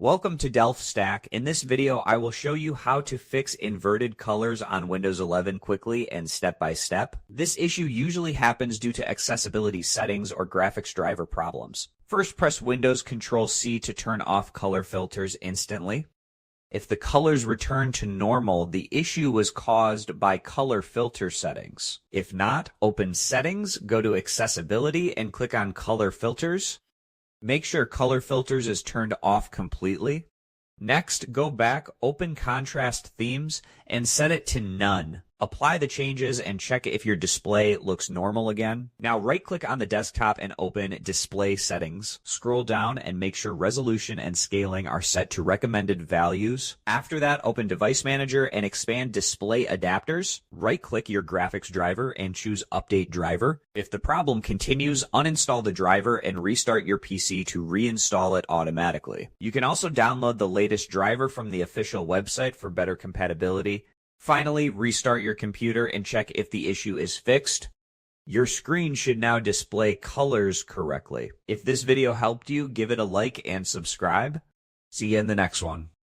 Welcome to Delph Stack. In this video, I will show you how to fix inverted colors on Windows 11 quickly and step by step. This issue usually happens due to accessibility settings or graphics driver problems. First, press Windows Ctrl+C to turn off color filters instantly. If the colors return to normal, the issue was caused by color filter settings. If not, open Settings, go to Accessibility, and click on Color Filters. Make sure Color Filters is turned off completely. Next, go back, open Contrast Themes, and set it to None. Apply the changes and check if your display looks normal again. Now right-click on the desktop and open Display Settings. Scroll down and make sure resolution and scaling are set to recommended values. After that, open Device Manager and expand Display Adapters. Right-click your graphics driver and choose Update Driver. If the problem continues, uninstall the driver and restart your PC to reinstall it automatically. You can also download the latest driver from the official website for better compatibility. Finally, restart your computer and check if the issue is fixed. Your screen should now display colors correctly. If this video helped you, give it a like and subscribe. See you in the next one.